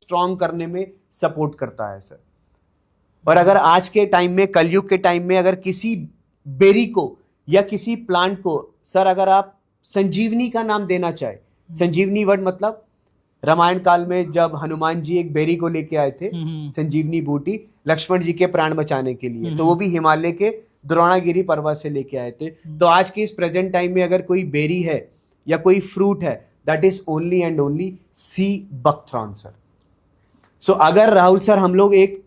Strong करने में support करता है सर। और अगर आज के टाइम में, कलयुग के टाइम में, अगर किसी बेरी को या किसी प्लांट को सर अगर आप संजीवनी का नाम देना चाहे, संजीवनी वर्ड मतलब रामायण काल में जब हनुमान जी एक बेरी को लेके आए थे, संजीवनी बूटी, लक्ष्मण जी के प्राण बचाने के लिए, तो वो भी हिमालय के द्रोणागिरी पर्वत से लेके आए थे। तो आज के इस प्रेजेंट टाइम में अगर कोई बेरी है या कोई फ्रूट है, that is only and only sea buckthorn sir. So अगर राहुल सर हम लोग एक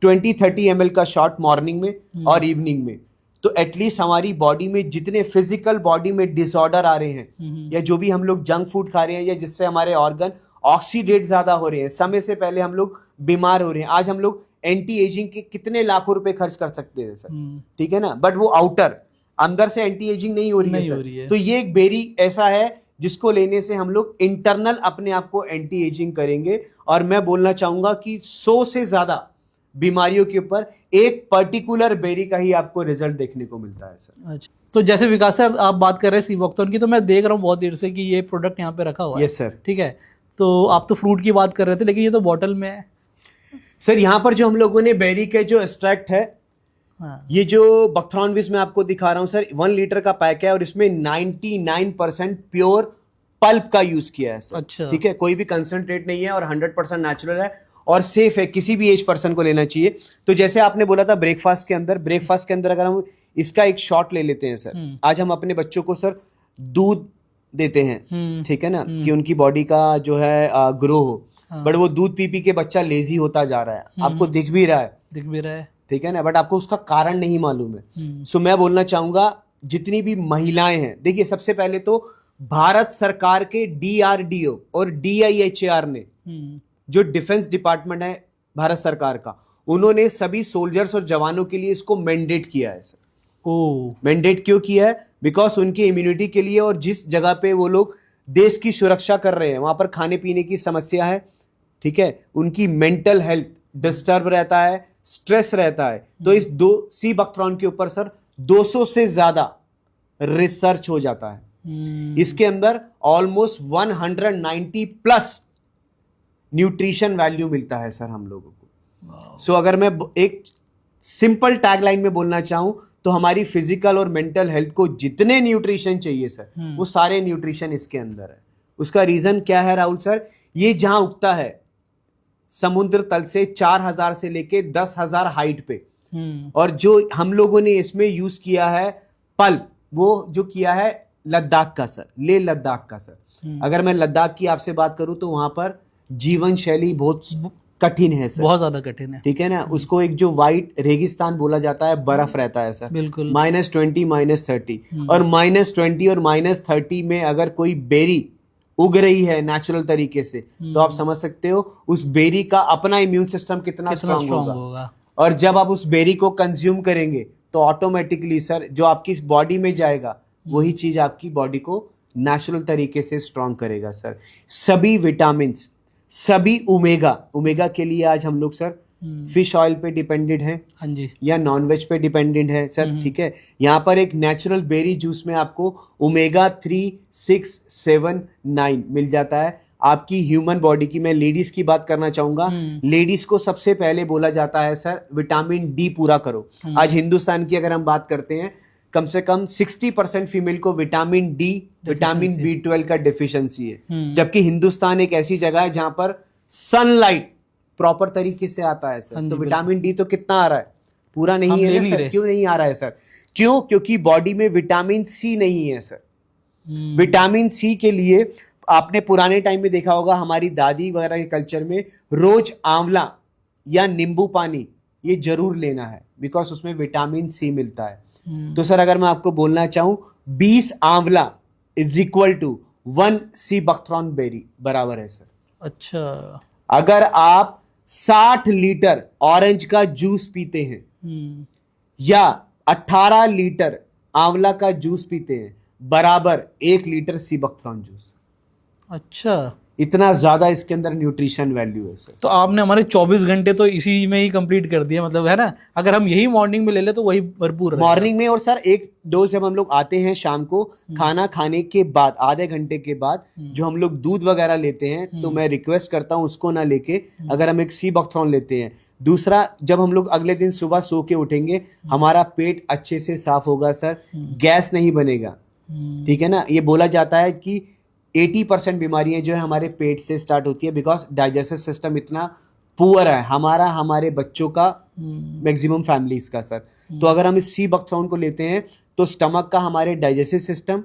20-30 ml का शॉट मॉर्निंग में और इवनिंग में, तो एटलीस्ट हमारी बॉडी में जितने फिजिकल बॉडी में डिसऑर्डर आ रहे हैं या जो भी हम लोग जंक फूड खा रहे हैं या जिससे हमारे ऑर्गन ऑक्सीडेट ज्यादा हो रहे हैं, समय से पहले हम लोग बीमार हो रहे हैं, आज हम लोग एंटी एजिंग के कितने लाखों रुपए खर्च कर सकते हैं सर, ठीक है ना, बट वो आउटर, अंदर से एंटी एजिंग नहीं हो रही है। तो ये एक बेरी ऐसा है जिसको लेने से हम लोग इंटरनल अपने आप को एंटी एजिंग करेंगे। और मैं बोलना चाहूंगा कि 100 से ज्यादा बीमारियों के ऊपर एक पर्टिकुलर बेरी का ही आपको रिजल्ट देखने को मिलता है सर। अच्छा, तो जैसे विकास सर आप बात कर रहे हैं सी बकथ्रॉन की, तो मैं देख रहा हूँ बहुत देर से कि ये प्रोडक्ट यहाँ पे रखा हुआ है। Yes sir. ठीक है, तो आप तो फ्रूट की बात कर रहे थे, लेकिन ये तो बॉटल में है सर। यहाँ पर जो हम लोगों ने बेरी के जो एक्सट्रैक्ट है, ये जो बकथ्रॉन विज मैं आपको दिखा रहा हूँ सर, 1 लीटर का पैक है और इसमें 99% प्योर पल्प का यूज किया है सर। अच्छा, ठीक है, कोई भी कंसंट्रेट नहीं है और 100% नेचुरल है और सेफ है, किसी भी एज पर्सन को लेना चाहिए। तो जैसे आपने बोला था ब्रेकफास्ट के अंदर अगर हम इसका एक शॉट ले लेते हैं सर, आज हम अपने बच्चों को सर दूध देते हैं, ठीक है ना, कि उनकी बॉडी का जो है ग्रो हो, बट वो दूध पी पी के बच्चा लेजी होता जा रहा है, आपको दिख भी रहा है, ठीक है ना, बट आपको उसका कारण नहीं मालूम है। सो मैं बोलना चाहूंगा जितनी भी महिलाएं हैं, देखिए सबसे पहले तो भारत सरकार के DRDO और DIHR ने, जो डिफेंस डिपार्टमेंट है भारत सरकार का, उन्होंने सभी सोल्जर्स और जवानों के लिए इसको मैंडेट किया है सर। मैंडेट क्यों किया है? बिकॉज उनकी इम्यूनिटी के लिए, और जिस जगह पे वो लोग देश की सुरक्षा कर रहे हैं वहां पर खाने पीने की समस्या है, ठीक है, उनकी मेंटल हेल्थ डिस्टर्ब रहता है, स्ट्रेस रहता है। तो इस सी बकथ्रॉन के ऊपर सर 200 से ज्यादा रिसर्च हो जाता है। इसके अंदर ऑलमोस्ट 190 प्लस न्यूट्रिशन वैल्यू मिलता है सर हम लोगों को। सो अगर मैं एक सिंपल टैगलाइन में बोलना चाहूं तो हमारी फिजिकल और मेंटल हेल्थ को जितने न्यूट्रिशन चाहिए सर, वो सारे न्यूट्रिशन इसके अंदर है। उसका रीजन क्या है राहुल सर? ये जहां उगता है समुद्र तल से 4000 से लेके 10,000 हाइट पे, और जो हम लोगों ने इसमें यूज किया है पल्प, वो जो किया है लद्दाख का सर, लेह लद्दाख का सर। अगर मैं लद्दाख की आपसे बात करूं तो वहां पर जीवन शैली बहुत कठिन है सर, बहुत ज्यादा कठिन है, ठीक है ना। उसको एक जो वाइट रेगिस्तान बोला जाता है, बर्फ रहता है सर, बिल्कुल -20 -30, और -20 और -30 में अगर कोई बेरी उग रही है नेचुरल तरीके से, तो आप समझ सकते हो उस बेरी का अपना इम्यून सिस्टम कितना स्ट्रांग होगा। और जब आप उस बेरी को कंज्यूम करेंगे तो ऑटोमेटिकली सर जो आपकी बॉडी में जाएगा वही चीज आपकी बॉडी को नेचुरल तरीके से स्ट्रांग करेगा सर। सभी विटामिन, सभी ओमेगा के लिए आज हम लोग सर फिश ऑयल पे डिपेंडेंट हैं, हाँ जी, या नॉनवेज पे डिपेंडेंट है सर, ठीक है। यहाँ पर एक नेचुरल बेरी जूस में आपको ओमेगा 3, 6, 7, 9 मिल जाता है। आपकी ह्यूमन बॉडी की, मैं लेडीज की बात करना चाहूंगा, लेडीज को सबसे पहले बोला जाता है सर विटामिन डी पूरा करो। आज हिंदुस्तान की अगर हम बात करते हैं, कम से कम 60% फीमेल को विटामिन डी, विटामिन B12 का डिफिशियंसी है, जबकि हिंदुस्तान एक ऐसी जगह है जहां पर सनलाइट प्रॉपर तरीके से आता है सर। तो विटामिन डी तो कितना आ रहा है? पूरा नहीं है सर। क्यों नहीं आ रहा है सर? क्यों? क्योंकि बॉडी में विटामिन सी नहीं है सर। विटामिन सी के लिए आपने पुराने टाइम में देखा होगा, हमारी दादी वगैरह के कल्चर में रोज आंवला या नींबू पानी ये जरूर लेना है, बिकॉज उसमें विटामिन सी मिलता है। तो सर अगर मैं आपको बोलना चाहूं, 20 आंवला = 1 सी बकथ्रॉन बेरी बराबर है सर। अच्छा, अगर आप 60 लीटर ऑरेंज का जूस पीते हैं या 18 लीटर आंवला का जूस पीते हैं, बराबर 1 लीटर सी बकथ्रॉन जूस। अच्छा, इतना ज्यादा इसके अंदर न्यूट्रिशन वैल्यू है सर। तो आपने हमारे 24 घंटे तो इसी में ही कंप्लीट कर दिया, मतलब है ना, अगर हम यही मॉर्निंग में ले ले तो वही भरपूर है। मॉर्निंग में, और सर एक डोज जब हम लोग आते हैं शाम को खाना खाने के बाद आधे घंटे के बाद जो हम लोग दूध वगैरह लेते हैं, तो मैं रिक्वेस्ट करता हूँ उसको ना लेके अगर हम एक सी बॉक्थ्रॉन लेते हैं। दूसरा, जब हम लोग अगले दिन सुबह सो के उठेंगे हमारा पेट अच्छे से साफ होगा सर, गैस नहीं बनेगा, ठीक है ना। ये बोला जाता है कि 80% बीमारियां जो है हमारे पेट से स्टार्ट होती है, बिकॉज डाइजेस्टिव सिस्टम इतना पुअर है हमारा, हमारे बच्चों का, मैक्सिमम फैमिलीज का सर। तो अगर हम इस सी बॉक्थ्रॉन को लेते हैं तो स्टमक का हमारे डाइजेस्टिव सिस्टम,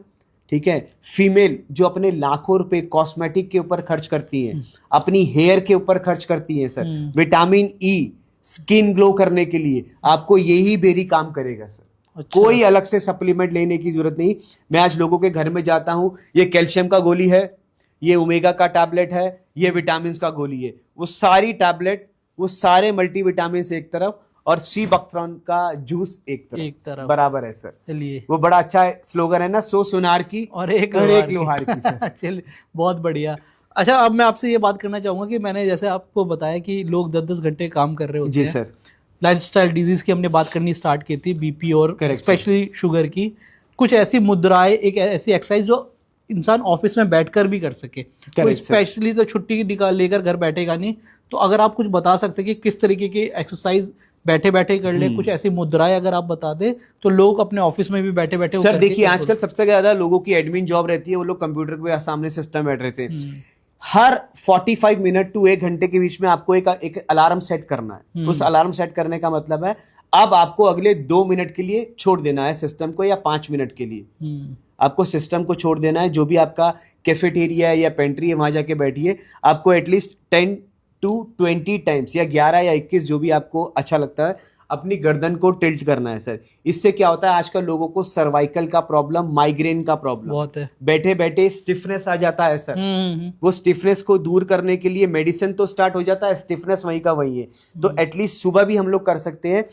ठीक है, फीमेल जो अपने लाखों रुपए कॉस्मेटिक के ऊपर खर्च करती हैं, अपनी हेयर के ऊपर खर्च करती हैं sir, vitamin E skin glow करने के लिए आपको यही बेरी काम करेगा सर। अच्छा। कोई अलग से सप्लीमेंट लेने की जरूरत नहीं। मैं आज लोगों के घर में जाता हूं, ये कैल्शियम का गोली है, ये ओमेगा का टैबलेट है, ये विटामिन का गोली है, वो सारी टैबलेट, वो सारे मल्टीविटामिन एक तरफ और सी बॉक्थ्रॉन का जूस एक तरफ बराबर है सर। चलिए, वो बड़ा अच्छा स्लोगन है ना, 100 सुनार की और एक लोहार की सर। चलिए, बहुत बढ़िया। अच्छा, अब मैं आपसे ये बात करना चाहूंगा कि मैंने जैसे आपको बताया कि लोग 10-10 घंटे काम कर रहे होते हैं। जी सर। लाइफस्टाइल डिजीज की हमने बात करनी स्टार्ट की थी, बीपी और Correct, स्पेशली शुगर की। कुछ ऐसी मुद्राएं, एक ऐसी एक्सरसाइज जो इंसान ऑफिस में बैठकर भी कर सके, तो स्पेशली तो छुट्टी निकाल लेकर घर बैठेगा नहीं, तो अगर आप कुछ बता सकते कि किस तरीके की एक्सरसाइज बैठे बैठे कर ले, कुछ ऐसी मुद्राएं अगर आप बता दें तो लोग अपने ऑफिस में भी बैठे बैठे सर देखिए, आजकल सबसे ज्यादा लोगों की एडमिन जॉब रहती है, वो लोग कंप्यूटर के सामने सिस्टम बैठ रहते हैं। हर 45 मिनट टू 1 घंटे के बीच में आपको एक अलार्म सेट करना है। उस अलार्म सेट करने का मतलब है अब आपको अगले 2 मिनट के लिए छोड़ देना है सिस्टम को, या 5 मिनट के लिए आपको सिस्टम को छोड़ देना है। जो भी आपका कैफेटेरिया है या पेंट्री है वहां जाके बैठिए। आपको एटलीस्ट 10 to 20 टाइम्स या 11 या 21 जो भी आपको अच्छा लगता है अपनी गर्दन को टिल्ट करना है सर। इससे क्या होता है, आजकल लोगों को सर्वाइकल का प्रॉब्लम, माइग्रेन का प्रॉब्लम बहुत है, बैठे बैठे स्टिफनेस आ जाता है सर। वो स्टिफनेस को दूर करने के लिए मेडिसिन तो स्टार्ट हो जाता है, स्टिफनेस वहीं का वहीं है। तो एटलीस्ट सुबह भी हम लोग कर सकते हैं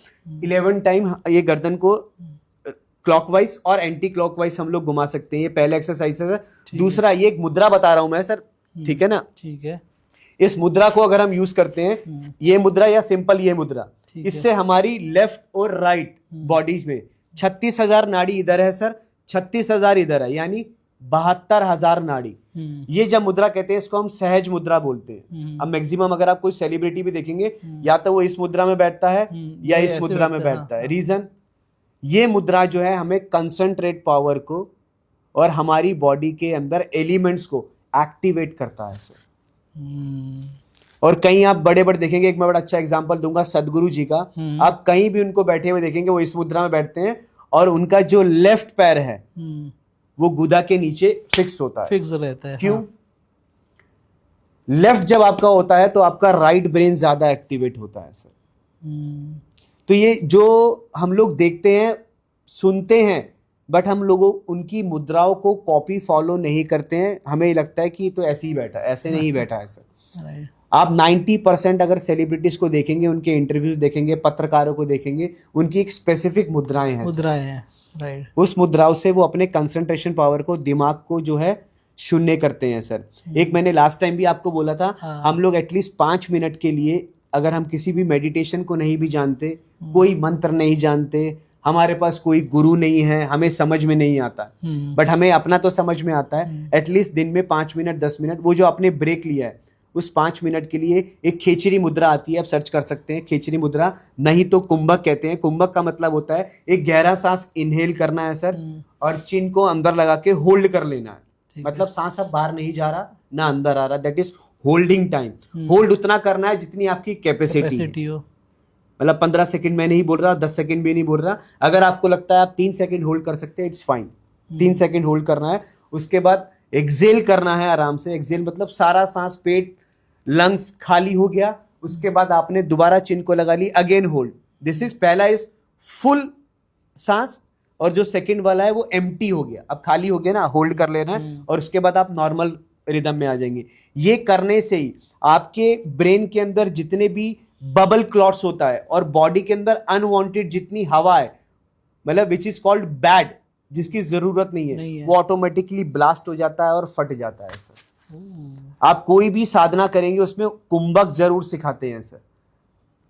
11 टाइम ये गर्दन को क्लॉकवाइज और एंटी क्लॉकवाइज हम लोग घुमा सकते हैं। ये पहला एक्सरसाइज है सर। दूसरा, ये एक मुद्रा बता रहा हूं मैं सर, ठीक है ना। ठीक है। इस मुद्रा को अगर हम यूज करते हैं, ये मुद्रा या सिंपल ये मुद्रा, इससे हमारी लेफ्ट और राइट बॉडी में 36,000 नाड़ी इधर है सर, 36,000 इधर है, यानी 72,000 नाड़ी। ये जब मुद्रा कहते हैं इसको हम सहज मुद्रा बोलते हैं। अब मैक्सिमम अगर आप कोई सेलिब्रिटी भी देखेंगे, या तो वो इस मुद्रा में बैठता है या इस मुद्रा में बैठता है। रीजन, ये मुद्रा जो है हमें कंसंट्रेट पावर को और हमारी बॉडी के अंदर एलिमेंट्स को एक्टिवेट करता है सर। और कहीं आप बड़े बड़े देखेंगे, एक मैं बड़ा अच्छा एग्जांपल दूंगा सदगुरु जी का। आप कहीं भी उनको बैठे हुए देखेंगे, वो इस मुद्रा में बैठते हैं और उनका जो लेफ्ट पैर है वो गुदा के नीचे फिक्स होता है, फिक्स रहता है। क्यों? लेफ्ट जब आपका होता है तो आपका राइट ब्रेन ज्यादा एक्टिवेट होता है सर। तो ये जो हम लोग देखते हैं, सुनते हैं, बट हम लोगों उनकी मुद्राओं को कॉपी फॉलो नहीं करते हैं। हमें लगता है कि तो ऐसे ही बैठा है, ऐसे नहीं बैठा है सर। आप 90% अगर सेलिब्रिटीज को देखेंगे, उनके इंटरव्यूज देखेंगे, पत्रकारों को देखेंगे, उनकी एक स्पेसिफिक मुद्राएं हैं, राइट। उस मुद्राओं से वो अपने कंसंट्रेशन पावर को, दिमाग को जो है शून्य करते हैं सर। एक मैंने लास्ट टाइम भी आपको बोला था, हम लोग एटलीस्ट 5 मिनट के लिए, अगर हम किसी भी मेडिटेशन को नहीं भी जानते, कोई मंत्र नहीं जानते, हमारे पास कोई गुरु नहीं है, हमें समझ में नहीं आता, बट हमें अपना तो समझ में आता है, एटलीस्ट दिन में 5 मिनट 10 मिनट वो जो आपने ब्रेक लिया है उस 5 मिनट के लिए एक खेचरी मुद्रा आती है, आप सर्च कर सकते हैं खेचरी मुद्रा, नहीं तो कुंभक कहते हैं। कुंभक का मतलब होता है एक गहरा सांस इनहेल करना है सर, और चिन को अंदर लगा के होल्ड कर लेना है। मतलब सांस अब बाहर नहीं जा रहा ना अंदर आ रहा, that is holding time. Hold उतना करना है जितनी आपकी कैपेसिटी हो। मतलब 15 सेकंड मैं नहीं बोल रहा, 10 सेकंड भी नहीं बोल रहा। अगर आपको लगता है आप 3 सेकंड होल्ड कर सकते हैं, इट्स फाइन। 3 सेकंड होल्ड करना है, उसके बाद एक्सेल करना है आराम से। एक्सेल मतलब सारा सांस, पेट, लंग्स खाली हो गया, उसके बाद आपने दोबारा चिन को लगा ली, अगेन होल्ड। दिस इज, पहला इज फुल सांस, और जो सेकंड वाला है वो एम्प्टी हो गया, अब खाली हो गया ना, होल्ड कर लेना है, और उसके बाद आप नॉर्मल रिदम में आ जाएंगे। ये करने से ही आपके ब्रेन के अंदर जितने भी बबल क्लॉट्स होता है और बॉडी के अंदर अनवांटेड जितनी हवा है, मतलब विच इज कॉल्ड बैड, जिसकी जरूरत नहीं है, वो ऑटोमेटिकली ब्लास्ट हो जाता है और फट जाता है सर। आप कोई भी साधना करेंगे उसमें कुंभक जरूर सिखाते हैं सर।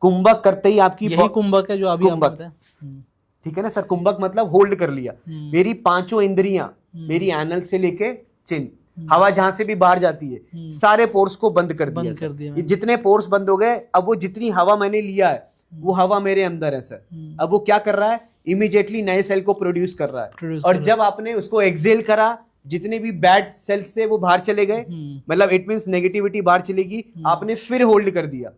कुंभक करते ही आपकी यही कुंभक है जो अभी हम कुंभक। करते हैं। ठीक है ना सर, कुंभक मतलब होल्ड कर लिया। मेरी पांचों इंद्रियां, मेरी एनल से लेके चिन, हवा जहां से भी बाहर जाती है सारे पोर्स को बंद कर दिया सर। ये जितने पोर्स बंद हो गए, अब वो जितनी हवा मैंने लिया है वो हवा मेरे अंदर है सर। अब वो क्या कर रहा है, इमीडिएटली नए सेल को प्रोड्यूस कर रहा है। और जब आपने उसको एक्सेल करा, जितने भी बैड सेल्स थे वो बाहर चले गए, मतलब इट मींस नेगेटिविटी बाहर चलेगी, आपने फिर होल्ड कर दिया।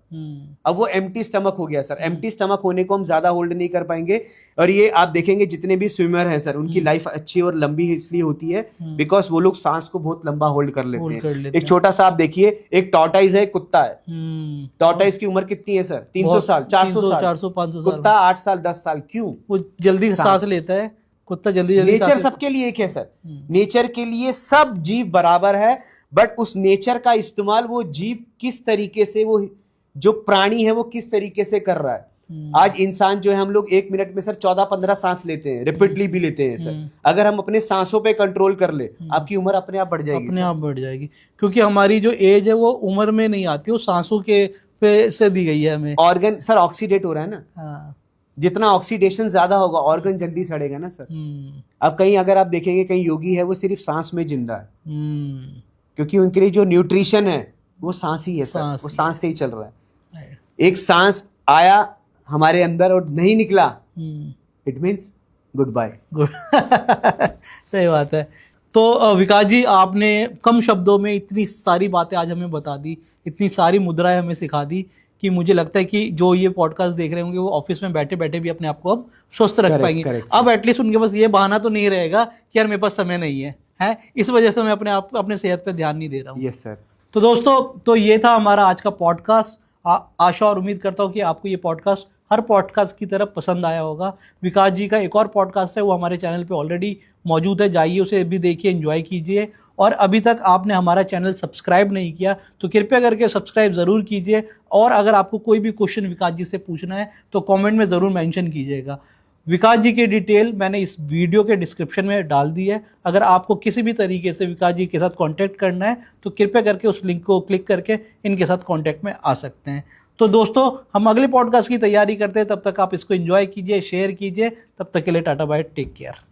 अब वो एम्प्टी स्टमक हो गया सर। एम्प्टी स्टमक होने को हम ज्यादा होल्ड नहीं कर पाएंगे। और ये आप देखेंगे जितने भी स्विमर हैं सर, उनकी लाइफ अच्छी और लंबी इसलिए होती है बिकॉज वो लोग सांस को बहुत लंबा होल्ड कर लेते हैं। एक छोटा सा आप देखिए, एक टॉर्टाइज है, कुत्ता है। टॉर्टाइज की उम्र कितनी है सर? 300 साल, 400 साल, 500 साल। कुत्ता 8 साल 10 साल। क्यों? वो जल्दी सांस लेता है, कुत्ता जल्दी नेचर सबके लिए एक है सर। नेचर के लिए सब जीव बराबर है, बट उस नेचर का इस्तेमाल वो जीव किस तरीके से, वो जो प्राणी है वो किस तरीके से कर रहा है। आज इंसान जो है, हम लोग 1 मिनट में सर 14-15 सांस लेते हैं, रिपीटली भी लेते हैं सर। अगर हम अपने सांसों पे कंट्रोल कर ले, आपकी उम्र अपने आप बढ़ जाएगी। अपने आप बढ़ जाएगी, क्योंकि हमारी जो एज है वो उम्र में नहीं आती, वो सांसों के पे से दी गई है हमें। ऑर्गन सर ऑक्सीडेट हो रहा है ना। हाँ। जितना ऑक्सीडेशन ज्यादा होगा, ऑर्गन जल्दी सड़ेगा ना सर। अब कहीं अगर आप देखेंगे, कहीं योगी है वो सिर्फ सांस में जिंदा है, क्योंकि उनके लिए जो न्यूट्रिशन है वो सांस ही है सर। वो सांस से ही चल रहा है। एक सांस आया हमारे अंदर और नहीं निकला, इट मीन्स गुड बाय। सही बात है। तो विकास जी, आपने कम शब्दों में इतनी सारी बातें आज हमें बता दी, इतनी सारी मुद्राएं हमें सिखा दी कि मुझे लगता है कि जो ये पॉडकास्ट देख रहे होंगे वो ऑफिस में बैठे बैठे भी अपने आप को अब स्वस्थ रख पाएंगे। अब एटलीस्ट उनके पास ये बहाना तो नहीं रहेगा कि यार मेरे पास समय नहीं है, इस वजह से मैं अपने सेहत पे ध्यान नहीं दे रहा हूँ। Yes sir. तो दोस्तों, तो ये था हमारा आज का पॉडकास्ट। आशा और उम्मीद करता हूँ कि आपको ये पॉडकास्ट हर पॉडकास्ट की तरफ पसंद आया होगा। विकास जी का एक और पॉडकास्ट है, वो हमारे चैनल पे ऑलरेडी मौजूद है, जाइए उसे भी देखिए, एंजॉय कीजिए। और अभी तक आपने हमारा चैनल सब्सक्राइब नहीं किया तो कृपया करके सब्सक्राइब ज़रूर कीजिए। और अगर आपको कोई भी क्वेश्चन विकास जी से पूछना है तो कमेंट में ज़रूर मेंशन कीजिएगा। विकास जी की डिटेल मैंने इस वीडियो के डिस्क्रिप्शन में डाल दी है। अगर आपको किसी भी तरीके से विकास जी के साथ कांटेक्ट करना है तो कृपया करके उस लिंक को क्लिक करके इनके साथ कांटेक्ट में आ सकते हैं। तो दोस्तों, हम अगले पॉडकास्ट की तैयारी करते हैं, तब तक आप इसको एंजॉय कीजिए, शेयर कीजिए। तब तक के लिए टाटा बाय, टेक केयर।